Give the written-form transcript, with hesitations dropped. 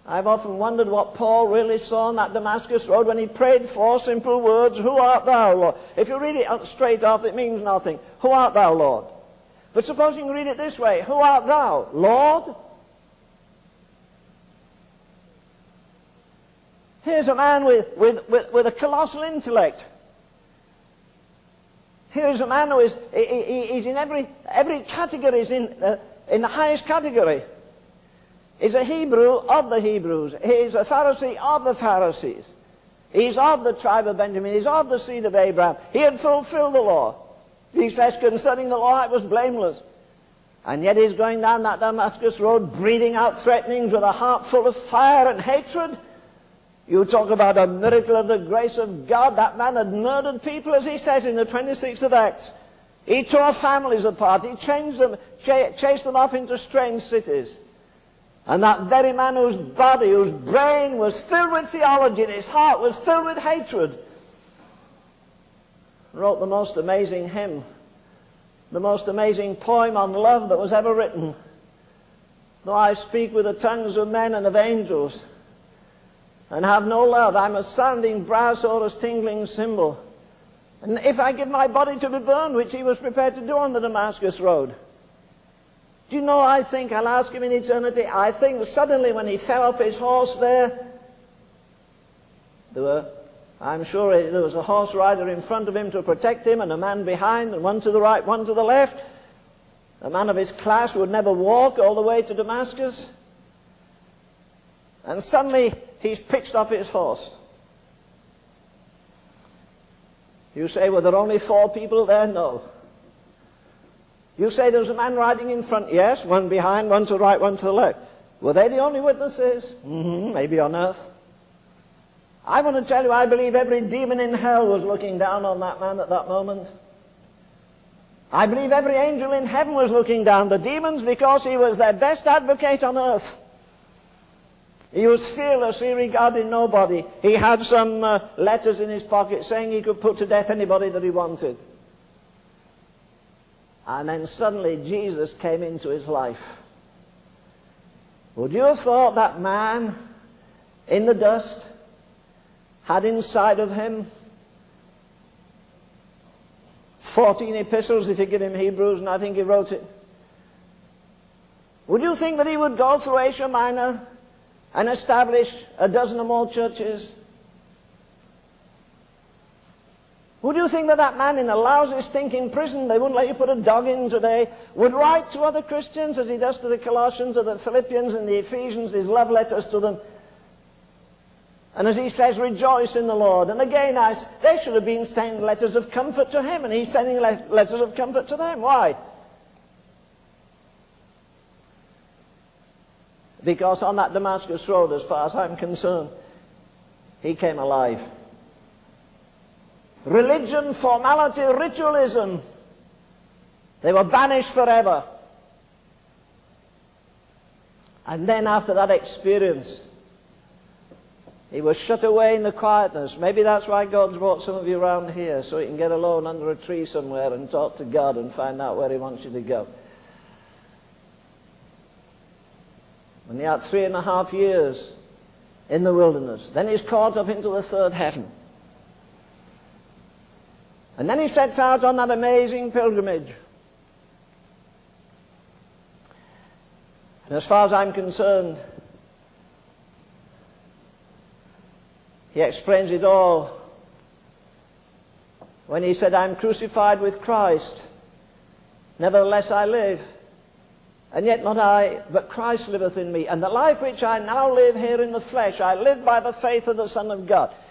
I've often wondered what Paul really saw on that Damascus road when he prayed 4 simple words, "Who art thou, Lord?" If you read it straight off, it means nothing. Who art thou, Lord? But suppose you can read it this way, who art thou, Lord? Here's a man with a colossal intellect. Here's a man who is in every category, is in the highest category. He's a Hebrew of the Hebrews. He's a Pharisee of the Pharisees. He's of the tribe of Benjamin. He's of the seed of Abraham. He had fulfilled the law. He says concerning the law it was blameless. And yet he's going down that Damascus road breathing out threatenings with a heart full of fire and hatred. You talk about a miracle of the grace of God. That man had murdered people, as he says in the 26th of Acts. He tore families apart. He chased them off into strange cities. And that very man whose body, whose brain was filled with theology and his heart was filled with hatred, wrote the most amazing hymn, the most amazing poem on love that was ever written. Though I speak with the tongues of men and of angels, and have no love, I'm a sounding brass or a tingling cymbal. And if I give my body to be burned, which he was prepared to do on the Damascus road, do you know, I think, I'll ask him in eternity, I think suddenly when he fell off his horse there, I'm sure there was a horse rider in front of him to protect him, and a man behind, and one to the right, one to the left. A man of his class would never walk all the way to Damascus. And suddenly he's pitched off his horse. You say, were there only 4 people there? No. You say there was a man riding in front? Yes, one behind, one to the right, one to the left. Were they the only witnesses? Maybe on earth. I want to tell you, I believe every demon in hell was looking down on that man at that moment. I believe every angel in heaven was looking down. The demons, because he was their best advocate on earth. He was fearless, he regarded nobody. He had some letters in his pocket saying he could put to death anybody that he wanted. And then suddenly Jesus came into his life. Would you have thought that man in the dust had inside of him 14 epistles, if you give him Hebrews, and I think he wrote it? Would you think that he would go through Asia Minor and establish a dozen or more churches? Would you think that that man in a lousy, stinking prison, they wouldn't let you put a dog in today, would write to other Christians as he does to the Colossians or the Philippians and the Ephesians, his love letters to them? And as he says, rejoice in the Lord. And again, they should have been sending letters of comfort to him, and he's sending letters of comfort to them. Why? Because on that Damascus road, as far as I'm concerned, he came alive. Religion, formality, ritualism, they were banished forever. And then after that experience, he was shut away in the quietness. Maybe that's why God's brought some of you around here, so you can get alone under a tree somewhere and talk to God and find out where he wants you to go. When he had 3.5 years in the wilderness, then he's caught up into the 3rd heaven. And then he sets out on that amazing pilgrimage. And as far as I'm concerned, he explains it all when he said, I'm crucified with Christ, nevertheless I live. And yet not I, but Christ liveth in me. And the life which I now live here in the flesh, I live by the faith of the Son of God.